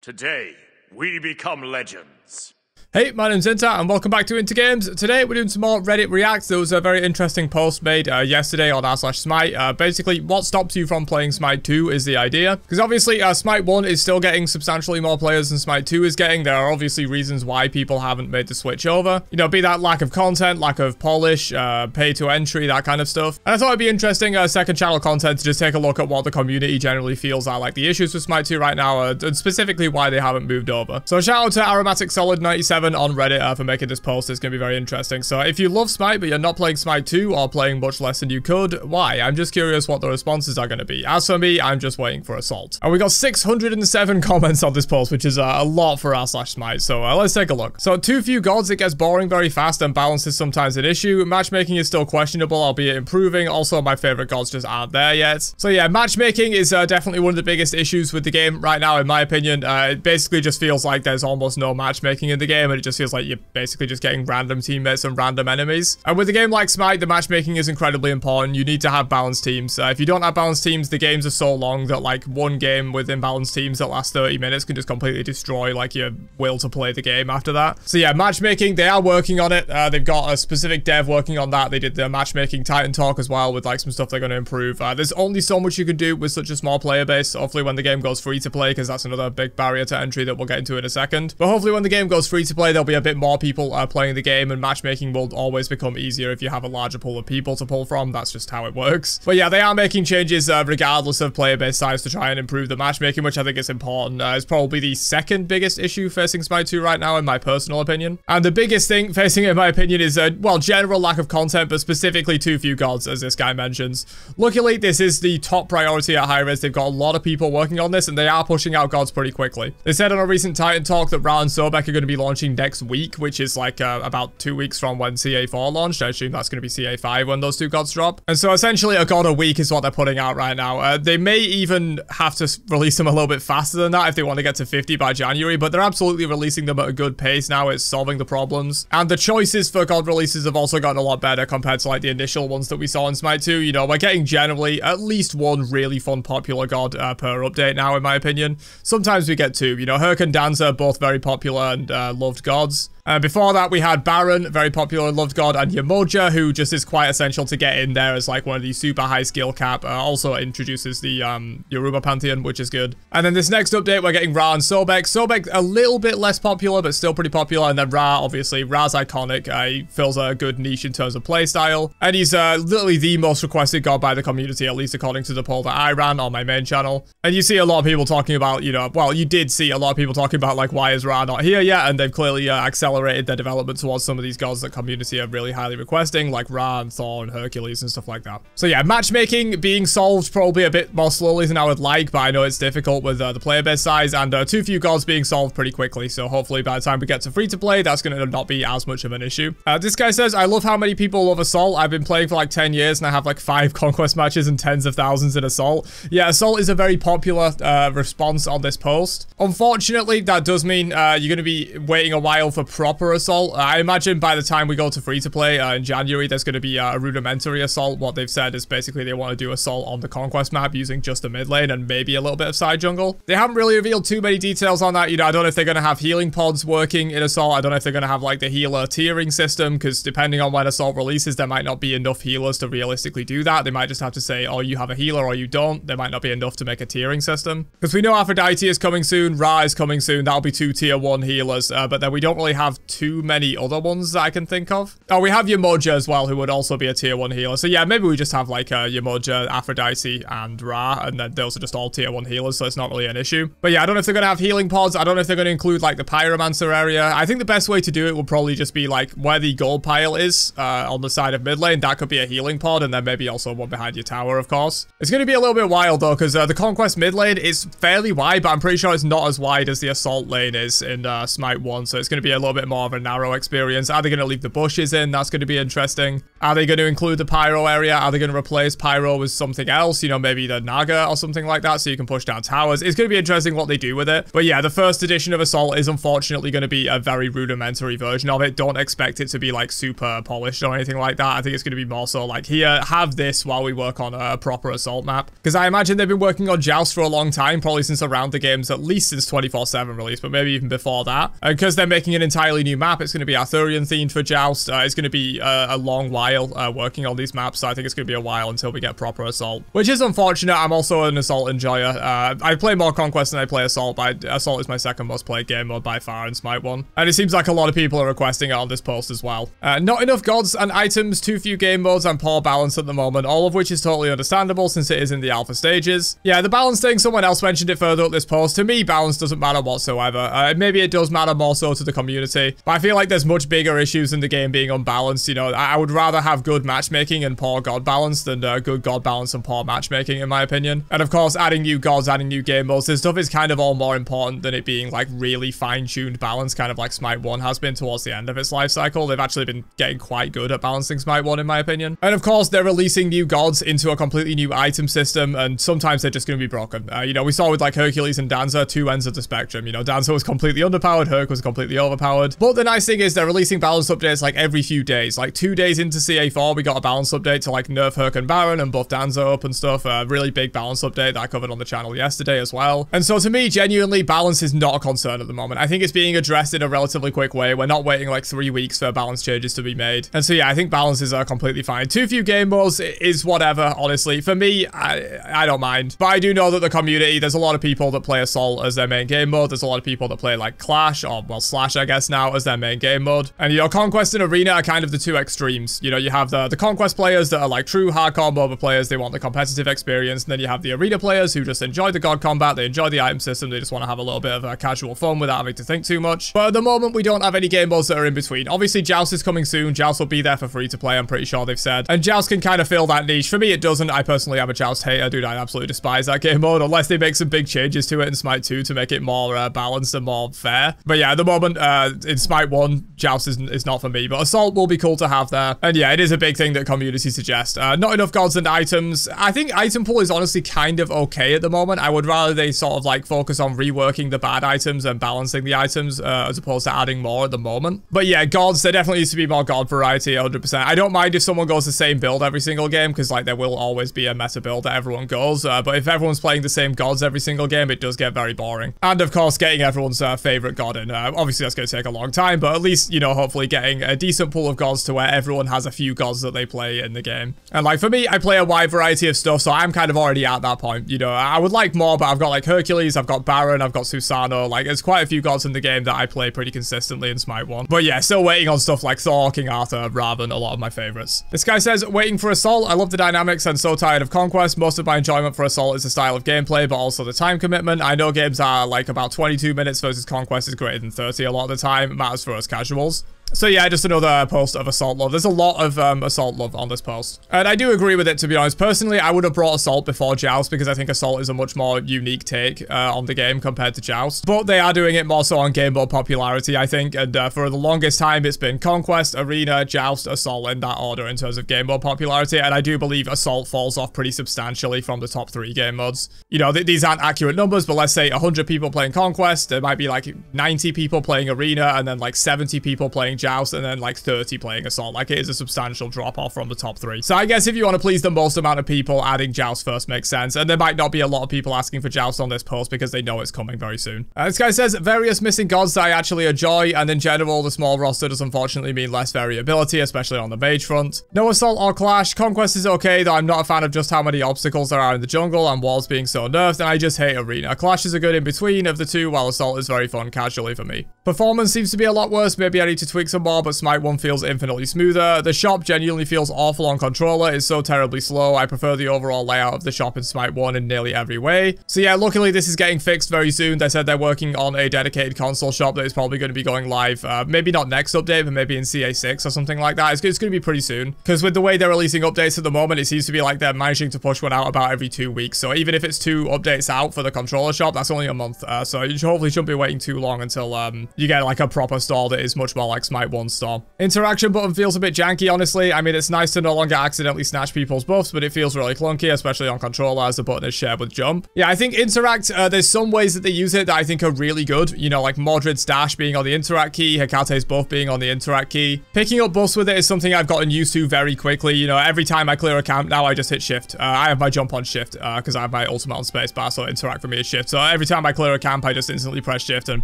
Today, we become legends. Hey, my name's Inter, and welcome back to Inter Games. Today, we're doing some more Reddit Reacts. There was a very interesting post made yesterday on r/SMITE. Basically, what stops you from playing SMITE 2 is the idea. Because obviously, SMITE 1 is still getting substantially more players than SMITE 2 is getting. There are obviously reasons why people haven't made the switch over. You know, be that lack of content, lack of polish, pay to entry, that kind of stuff. And I thought it'd be interesting, second channel content, to just take a look at what the community generally feels are like the issues with SMITE 2 right now, and specifically why they haven't moved over. So shout out to Aromatic Solid 97 on Reddit for making this post. It's going to be very interesting. So if you love SMITE but you're not playing SMITE 2 or playing much less than you could, why? I'm just curious what the responses are going to be. As for me, I'm just waiting for Assault. And we got 607 comments on this post, which is a lot for r/SMITE. So let's take a look. So too few gods, it gets boring very fast and balance is sometimes an issue. Matchmaking is still questionable, albeit improving. Also, my favorite gods just aren't there yet. So yeah, matchmaking is definitely one of the biggest issues with the game right now, in my opinion. It basically just feels like there's almost no matchmaking in the game, and it just feels like you're basically just getting random teammates and random enemies. And with a game like SMITE, the matchmaking is incredibly important. You need to have balanced teams. If you don't have balanced teams, the games are so long that like one game with imbalanced teams that lasts 30 minutes can just completely destroy like your will to play the game after that. So yeah, matchmaking, they are working on it. They've got a specific dev working on that. They did the matchmaking Titan talk as well with like some stuff they're going to improve. There's only so much you can do with such a small player base. Hopefully when the game goes free to play, because that's another big barrier to entry that we'll get into in a second. But hopefully when the game goes free to play, there'll be a bit more people playing the game, and matchmaking will always become easier if you have a larger pool of people to pull from. That's just how it works. But yeah, they are making changes regardless of player base size to try and improve the matchmaking, which I think is important. It's probably the second biggest issue facing SMITE 2 right now, in my personal opinion. And the biggest thing facing it, in my opinion, is well, general lack of content, but specifically too few gods, as this guy mentions. Luckily, this is the top priority at Hi-Rez. They've got a lot of people working on this, and they are pushing out gods pretty quickly. They said on a recent Titan talk that Ra and Sobek are going to be launching next week, which is like about 2 weeks from when CA4 launched. I assume that's going to be CA5 when those two gods drop. And so essentially a god a week is what they're putting out right now. They may even have to release them a little bit faster than that if they want to get to 50 by January, but they're absolutely releasing them at a good pace now. It's solving the problems. And the choices for god releases have also gotten a lot better compared to like the initial ones that we saw in SMITE 2. You know, we're getting generally at least one really fun popular god per update now, in my opinion. Sometimes we get two. You know, Herc and Danza, both very popular and loved gods. Before that, we had Baron, very popular and loved god, and Yamoja, who just is quite essential to get in there as like one of these super high skill cap. Also introduces the Yoruba Pantheon, which is good. And then this next update, we're getting Ra and Sobek. Sobek, a little bit less popular, but still pretty popular. And then Ra, obviously, Ra's iconic. He fills a good niche in terms of playstyle. And he's literally the most requested god by the community, at least according to the poll that I ran on my main channel. And you see a lot of people talking about, you know, well, you did see a lot of people talking about like, why is Ra not here yet? And they've clearly accelerated their development towards some of these gods that community are really highly requesting, like Ra and Thor and Hercules and stuff like that. So yeah, matchmaking being solved probably a bit more slowly than I would like, but I know it's difficult with the player base size, and too few gods being solved pretty quickly. So hopefully by the time we get to free to play, that's going to not be as much of an issue. This guy says, I love how many people love Assault. I've been playing for like 10 years and I have like 5 conquest matches and tens of thousands in Assault. Yeah, Assault is a very popular response on this post. Unfortunately, that does mean you're going to be waiting a while for proper Assault. I imagine by the time we go to free to play in January, there's going to be a rudimentary Assault. What they've said is basically they want to do Assault on the conquest map using just the mid lane and maybe a little bit of side jungle. They haven't really revealed too many details on that. You know, I don't know if they're going to have healing pods working in Assault. I don't know if they're going to have like the healer tiering system, because depending on when Assault releases, there might not be enough healers to realistically do that. They might just have to say, oh, you have a healer or you don't. There might not be enough to make a tiering system, because we know Aphrodite is coming soon, Ra is coming soon. That'll be 2 tier 1 healers, but then we don't really have too many other ones that I can think of. Oh, we have Yamoja as well, who would also be a tier 1 healer. So yeah, maybe we just have like Yamoja, Aphrodite, and Ra, and then those are just all tier 1 healers, so it's not really an issue. But yeah, I don't know if they're going to have healing pods. I don't know if they're going to include like the Pyromancer area. I think the best way to do it would probably just be like where the gold pile is on the side of mid lane. That could be a healing pod, and then maybe also one behind your tower, of course. It's going to be a little bit wild though, because the Conquest mid lane is fairly wide, but I'm pretty sure it's not as wide as the Assault lane is in SMITE 1, so it's going to be a little bit more of a narrow experience. Are they going to leave the bushes in? That's going to be interesting. Are they going to include the Pyro area? Are they going to replace Pyro with something else? You know, maybe the Naga or something like that, so you can push down towers. It's going to be interesting what they do with it. But yeah, the first edition of Assault is unfortunately going to be a very rudimentary version of it. Don't expect it to be like super polished or anything like that. I think it's going to be more so like, here, have this while we work on a proper Assault map. Because I imagine they've been working on Joust for a long time, probably since around the game's at least since 24/7 release, but maybe even before that. And because they're making an entirely new map, it's going to be Arthurian themed for Joust. It's going to be a long while working on these maps, so I think it's going to be a while until we get proper Assault, which is unfortunate. I'm also an Assault enjoyer. I play more Conquest than I play Assault, but Assault is my second most played game mode by far in Smite 1. And it seems like a lot of people are requesting it on this post as well. Not enough gods and items, too few game modes, and poor balance at the moment, all of which is totally understandable since it is in the alpha stages. Yeah, the balance thing, someone else mentioned it further up this post. To me, balance doesn't matter whatsoever. Maybe it does matter more so to the community, but I feel like there's much bigger issues in the game being unbalanced. You know, I would rather have good matchmaking and poor god balance than good god balance and poor matchmaking, in my opinion. And of course, adding new gods, adding new game modes, this stuff is kind of all more important than it being like really fine-tuned balance, kind of like Smite 1 has been towards the end of its life cycle. They've actually been getting quite good at balancing Smite 1, in my opinion. And of course, they're releasing new gods into a completely new item system, and sometimes they're just going to be broken. You know, we saw with like Hercules and Danza, two ends of the spectrum. You know, Danza was completely underpowered, Herc was completely overpowered. But the nice thing is they're releasing balance updates like every few days. Like 2 days into CA4, we got a balance update to like nerf Herc and Baron and buff Danza up and stuff. A really big balance update that I covered on the channel yesterday as well. And so to me, genuinely, balance is not a concern at the moment. I think it's being addressed in a relatively quick way. We're not waiting like 3 weeks for balance changes to be made. And so yeah, I think balance is completely fine. Too few game modes is whatever, honestly. For me, I don't mind. But I do know that the community, there's a lot of people that play Assault as their main game mode. There's a lot of people that play like Clash, or well, Slash, I guess now, as their main game mode. And you know, Conquest and Arena are kind of the two extremes. You know, you have the Conquest players that are like true hardcore MOBA players. They want the competitive experience. And then you have the Arena players who just enjoy the god combat. They enjoy the item system. They just want to have a little bit of casual fun without having to think too much. But at the moment, we don't have any game modes that are in between. Obviously, Joust is coming soon. Joust will be there for free to play, I'm pretty sure they've said. And Joust can kind of fill that niche. For me, it doesn't. I personally am a Joust hater, dude. I absolutely despise that game mode, unless they make some big changes to it in Smite 2 to make it more balanced and more fair. But yeah, at the moment, in Smite 1, Joust is not for me, but Assault will be cool to have there. And yeah, it is a big thing that community suggest. Not enough gods and items. I think item pool is honestly kind of okay at the moment. I would rather they sort of like focus on reworking the bad items and balancing the items as opposed to adding more at the moment. But yeah, gods, there definitely needs to be more god variety, 100%. I don't mind if someone goes the same build every single game, because like there will always be a meta build that everyone goes. But if everyone's playing the same gods every single game, it does get very boring. And of course, getting everyone's favorite god in. Obviously, that's going to take a long time, but at least, you know, hopefully getting a decent pool of gods to where everyone has a few gods that they play in the game. And like for me, I play a wide variety of stuff, so I'm kind of already at that point. You know, I would like more, but I've got like Hercules, I've got Baron, I've got Susano. Like, there's quite a few gods in the game that I play pretty consistently in Smite 1. But yeah, still waiting on stuff like Thor, King Arthur, Raven, a lot of my favorites. This guy says, waiting for Assault. I love the dynamics and so tired of Conquest. Most of my enjoyment for Assault is the style of gameplay, but also the time commitment. I know games are like about 22 minutes versus Conquest is greater than 30 a lot of the time. It matters for us casuals. So yeah, just another post of Assault love. There's a lot of Assault love on this post. And I do agree with it, to be honest. Personally, I would have brought Assault before Joust, because I think Assault is a much more unique take on the game compared to Joust. But they are doing it more so on game mode popularity, I think. And for the longest time, it's been Conquest, Arena, Joust, Assault in that order in terms of game mode popularity. And I do believe Assault falls off pretty substantially from the top 3 game modes. You know, these aren't accurate numbers, but let's say 100 people playing Conquest, there might be like 90 people playing Arena, and then like 70 people playing Joust, and then like 30 playing Assault. Like, it is a substantial drop off from the top 3. So I guess if you want to please the most amount of people, adding Joust first makes sense. And there might not be a lot of people asking for Joust on this post because they know it's coming very soon. This guy says, various missing gods that I actually enjoy, and in general, the small roster does unfortunately mean less variability, especially on the mage front. No Assault or Clash. Conquest is okay, though I'm not a fan of just how many obstacles there are in the jungle and walls being so nerfed, and I just hate Arena. Clash is a good in between of the two, while Assault is very fun casually for me. Performance seems to be a lot worse. Maybe I need to tweak some more, but Smite 1 feels infinitely smoother. The shop genuinely feels awful on controller. It's so terribly slow. I prefer the overall layout of the shop in Smite 1 in nearly every way. So yeah, luckily this is getting fixed very soon. They said they're working on a dedicated console shop that is probably going to be going live. Maybe not next update, but maybe in CA6 or something like that. It's going to be pretty soon. Because with the way they're releasing updates at the moment, it seems to be like they're managing to push one out about every 2 weeks. So even if it's 2 updates out for the controller shop, that's only a month. So you hopefully shouldn't be waiting too long until you get like a proper store that is much more like Smite 1 store. Interaction button feels a bit janky, honestly. I mean, it's nice to no longer accidentally snatch people's buffs, but it feels really clunky, especially on controller as the button is shared with jump. Yeah, I think interact, there's some ways that they use it that I think are really good. You know, like Mordred's dash being on the interact key, Hecate's buff being on the interact key. Picking up buffs with it is something I've gotten used to very quickly. You know, every time I clear a camp now, I just hit shift. I have my jump on shift because I have my ultimate on spacebar, so interact for me is shift. So every time I clear a camp, I just instantly press shift and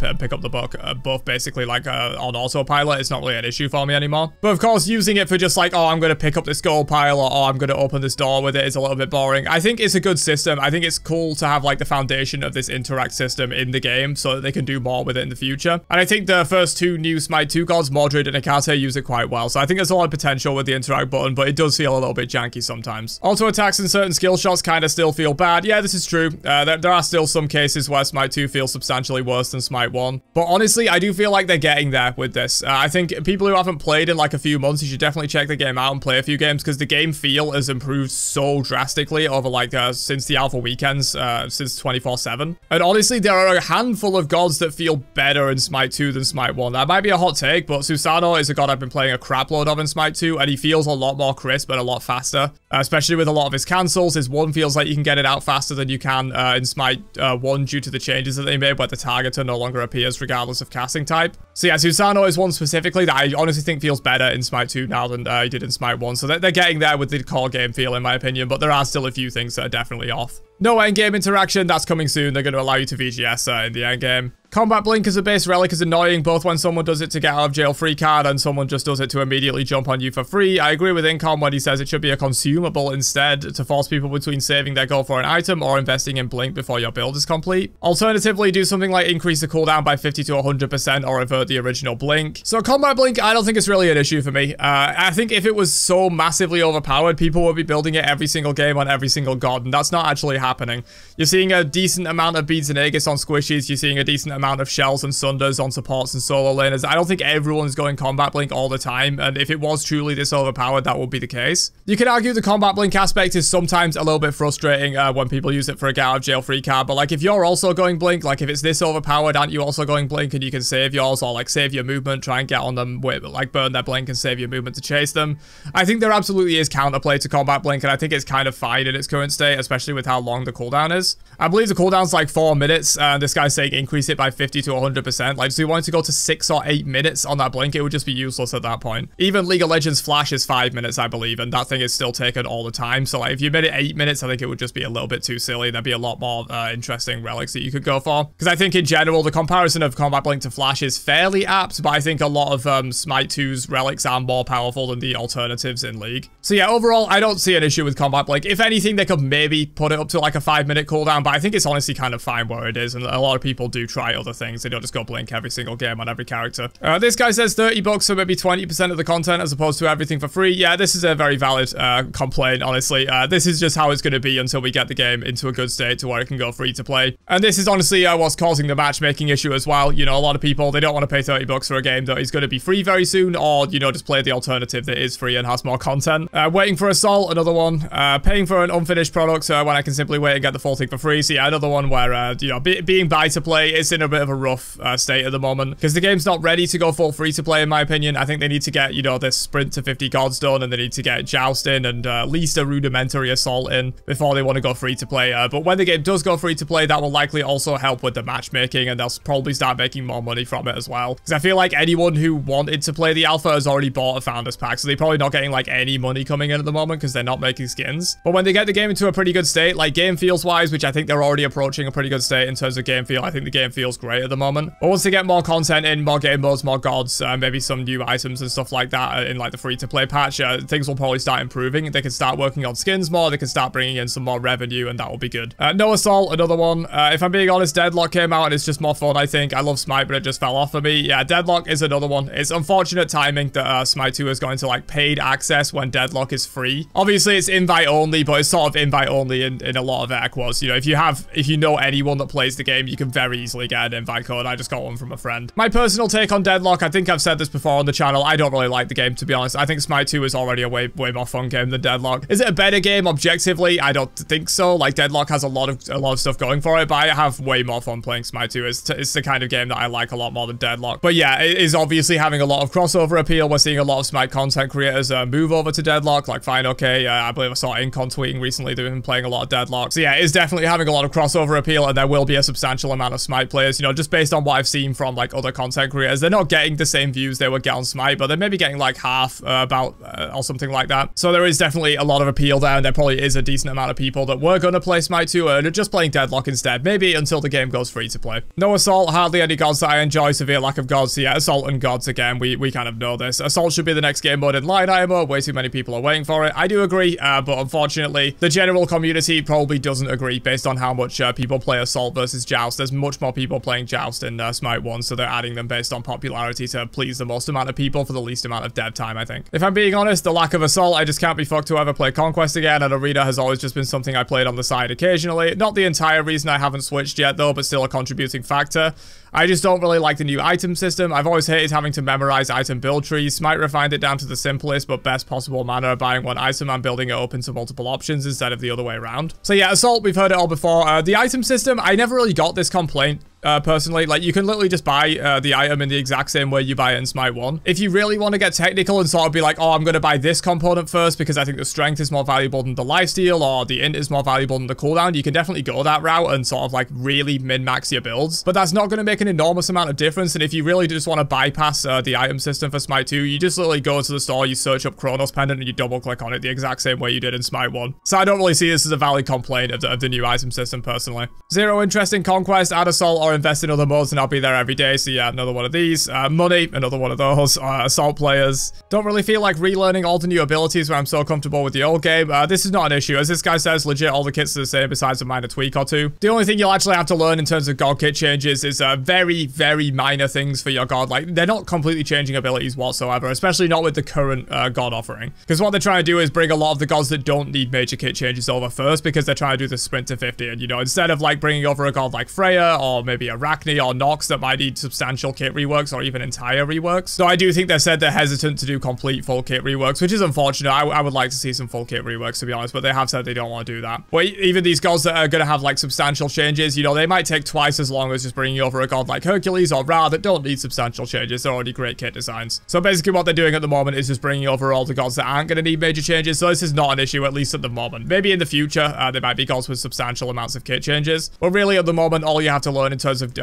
pick up the buff basically like on autopilot. It's not really an issue for me anymore. But of course, using it for just like, oh, I'm going to pick up this gold pile or oh, I'm going to open this door with it is a little bit boring. I think it's a good system. I think it's cool to have like the foundation of this interact system in the game so that they can do more with it in the future. And I think the first two new Smite 2 gods, Mordred and Hecate, use it quite well. So I think there's a lot of potential with the interact button, but it does feel a little bit janky sometimes. Auto attacks and certain skill shots kind of still feel bad. Yeah, this is true. There are still some cases where Smite 2 feels substantially worse than Smite 1. But honestly, I do feel like they're getting there with this. I think people who haven't played in like a few months, you should definitely check the game out and play a few games because the game feel has improved so drastically over like since the alpha weekends, since 24/7. And honestly, there are a handful of gods that feel better in Smite 2 than Smite 1. That might be a hot take, but Susano is a god I've been playing a crap load of in Smite 2, and he feels a lot more crisp and a lot faster, especially with a lot of his cancels. His 1 feels like you can get it out faster than you can in Smite 1 due to the changes that they made where the targeter no longer appears regardless of casting type. So yeah, Susano is one specifically that I honestly think feels better in Smite 2 now than he did in Smite 1. So they're getting there with the core game feel in my opinion, but there are still a few things that are definitely off. No endgame interaction, that's coming soon. They're going to allow you to VGS in the endgame. Combat Blink as a base relic is annoying, both when someone does it to get out of jail free card and someone just does it to immediately jump on you for free. I agree with Incom when he says it should be a consumable instead to force people between saving their gold for an item or investing in Blink before your build is complete. Alternatively, do something like increase the cooldown by 50 to 100% or revert the original Blink. So Combat Blink, I don't think it's really an issue for me. I think if it was so massively overpowered, people would be building it every single game on every single god, and that's not actually happening. You're seeing a decent amount of beads and Aegis on squishies, you're seeing a decent amount of shells and sunders on supports and solo laners. I don't think everyone's going Combat Blink all the time, and if it was truly this overpowered, that would be the case. You can argue the Combat Blink aspect is sometimes a little bit frustrating when people use it for a get out of jail free card, but like if you're also going Blink, like if it's this overpowered, aren't you also going Blink and you can save yours or like save your movement, try and get on them with like burn their Blink and save your movement to chase them? I think there absolutely is counterplay to Combat Blink, and I think it's kind of fine in its current state, especially with how long the cooldown is. I believe the cooldown's like 4 minutes, and this guy's saying increase it by 50 to 100%. Like, so you want it to go to 6 or 8 minutes on that Blink, it would just be useless at that point. Even League of Legends Flash is 5 minutes, I believe, and that thing is still taken all the time. So like, if you made it 8 minutes, I think it would just be a little bit too silly. There'd be a lot more interesting relics that you could go for. Because I think in general, the comparison of Combat Blink to Flash is fairly apt, but I think a lot of Smite 2's relics are more powerful than the alternatives in League. So yeah, overall, I don't see an issue with Combat Blink. If anything, they could maybe put it up to like a 5-minute cooldown, but I think it's honestly kind of fine where it is, and a lot of people do try other things. They don't just go Blink every single game on every character. This guy says 30 bucks for maybe 20% of the content as opposed to everything for free. Yeah, this is a very valid complaint, honestly. This is just how it's going to be until we get the game into a good state to where it can go free to play. And this is honestly what's causing the matchmaking issue as well. You know, a lot of people, they don't want to pay 30 bucks for a game that is going to be free very soon, or, you know, just play the alternative that is free and has more content. Waiting for Assault, another one. Paying for an unfinished product when I can simply wait and get the full thing for free. So yeah, another one where, you know, being buy to play is in a bit of a rough state at the moment because the game's not ready to go full free to play in my opinion. I think they need to get, you know, this sprint to 50 gods done, and they need to get Joust in and at least a rudimentary Assault in before they want to go free to play. But when the game does go free to play, that will likely also help with the matchmaking, and they'll probably start making more money from it as well. Because I feel like anyone who wanted to play the alpha has already bought a Founders Pack, so they're probably not getting like any money coming in at the moment because they're not making skins. But when they get the game into a pretty good state, like game feels wise, which I think they're already approaching a pretty good state in terms of game feel, I think the game feels great at the moment. But once they get more content in, more game modes, more gods, maybe some new items and stuff like that in like the free-to-play patch, things will probably start improving. They can start working on skins more, they can start bringing in some more revenue, and that will be good. No Assault, another one. If I'm being honest, Deadlock came out and it's just more fun, I think. I love Smite, but it just fell off for me. Yeah, Deadlock is another one. It's unfortunate timing that Smite 2 is going to like paid access when Deadlock is free. Obviously, it's invite only, but it's sort of invite only in a lot of air quotes. You know, if you know anyone that plays the game, you can very easily get get an invite code. I just got one from a friend. My personal take on Deadlock, I think I've said this before on the channel. I don't really like the game, to be honest. I think SMITE 2 is already a way more fun game than Deadlock. Is it a better game objectively? I don't think so. Like, Deadlock has a lot of stuff going for it, but I have way more fun playing SMITE 2. It's the kind of game that I like a lot more than Deadlock. But yeah, it is obviously having a lot of crossover appeal. We're seeing a lot of SMITE content creators move over to Deadlock, like Fine OK. I believe I saw Incon tweeting recently they've been playing a lot of Deadlock. So yeah, it's definitely having a lot of crossover appeal, and there will be a substantial amount of SMITE players, you know, just based on what I've seen from like other content creators. They're not getting the same views they would get on SMITE, but they're maybe getting like half or something like that. So there is definitely a lot of appeal there, and there probably is a decent amount of people that were going to play SMITE 2 and are just playing Deadlock instead, maybe until the game goes free to play. No Assault, hardly any gods that I enjoy, severe lack of gods. So yeah, Assault and gods again, we kind of know this. Assault should be the next game mode in line item mode. Way too many people are waiting for it. I do agree, but unfortunately, the general community probably doesn't agree based on how much people play Assault versus Joust. There's much more people playing Joust in SMITE 1, so they're adding them based on popularity to please the most amount of people for the least amount of dev time, I think. If I'm being honest, the lack of Assault, I just can't be fucked to ever play Conquest again, and Arena has always just been something I played on the side occasionally. Not the entire reason I haven't switched yet though, but still a contributing factor. I just don't really like the new item system. I've always hated having to memorize item build trees. SMITE refined it down to the simplest but best possible manner of buying one item and building it up into multiple options instead of the other way around. So yeah, Assault, we've heard it all before. The item system, I never really got this complaint. Personally, like, you can literally just buy the item in the exact same way you buy it in SMITE 1. If you really want to get technical and sort of be like, oh, I'm going to buy this component first because I think the strength is more valuable than the lifesteal, or the int is more valuable than the cooldown, you can definitely go that route and sort of like really min-max your builds. But that's not going to make an enormous amount of difference, and if you really just want to bypass the item system for SMITE 2, you just literally go to the store, you search up Chronos Pendant, and you double click on it the exact same way you did in SMITE 1. So I don't really see this as a valid complaint of the new item system personally. Zero interest in Conquest, add Assault, or invest in other modes, and I'll be there every day. So yeah, another one of these. Money, another one of those. Assault players. Don't really feel like relearning all the new abilities when I'm so comfortable with the old game. This is not an issue. As this guy says, legit all the kits are the same besides a minor tweak or two. The only thing you'll actually have to learn in terms of god kit changes is very, very minor things for your god. Like, they're not completely changing abilities whatsoever, especially not with the current god offering. Because what they're trying to do is bring a lot of the gods that don't need major kit changes over first, because they're trying to do the sprint to 50. And, you know, instead of like bringing over a god like Freya or maybe Arachne or Nox that might need substantial kit reworks or even entire reworks. So I do think they said they're hesitant to do complete full kit reworks, which is unfortunate. I would like to see some full kit reworks, to be honest, but they have said they don't want to do that. But even these gods that are going to have like substantial changes, you know, they might take twice as long as just bringing over a god like Hercules or Ra that don't need substantial changes. They're already great kit designs. So basically what they're doing at the moment is just bringing over all the gods that aren't going to need major changes. So this is not an issue, at least at the moment. Maybe in the future, there might be gods with substantial amounts of kit changes. But really at the moment, all you have to learn in terms of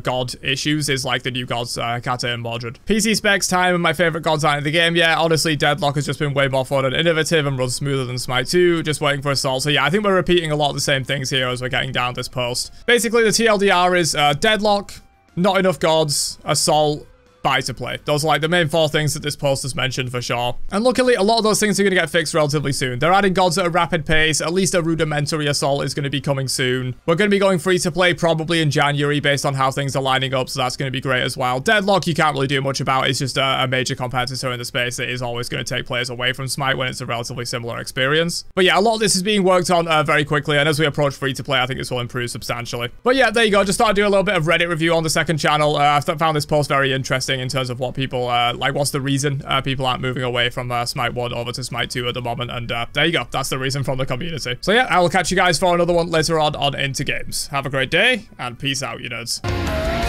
god issues is like the new gods, Kata and Mordred. PC specs, time, and my favorite gods aren't in the game yet. Honestly, Deadlock has just been way more fun and innovative and runs smoother than SMITE 2. Just waiting for Assault. So yeah, I think we're repeating a lot of the same things here as we're getting down this post. Basically, the TLDR is Deadlock, not enough gods, Assault, buy to play. Those are like the main 4 things that this post has mentioned for sure. And luckily, a lot of those things are going to get fixed relatively soon. They're adding gods at a rapid pace. At least a rudimentary Assault is going to be coming soon. We're going to be going free to play probably in January based on how things are lining up, so that's going to be great as well. Deadlock, you can't really do much about. It's just a major competitor in the space that is always going to take players away from SMITE when it's a relatively similar experience. But yeah, a lot of this is being worked on very quickly, and as we approach free to play, I think this will improve substantially. But yeah, there you go. Just thought I'd do a little bit of Reddit review on the second channel. I found this post very interesting in terms of what people like, what's the reason people aren't moving away from SMITE 1 over to SMITE 2 at the moment, and there you go, that's the reason from the community. So yeah, I will catch you guys for another one later on Into Games. Have a great day, and peace out, you nerds.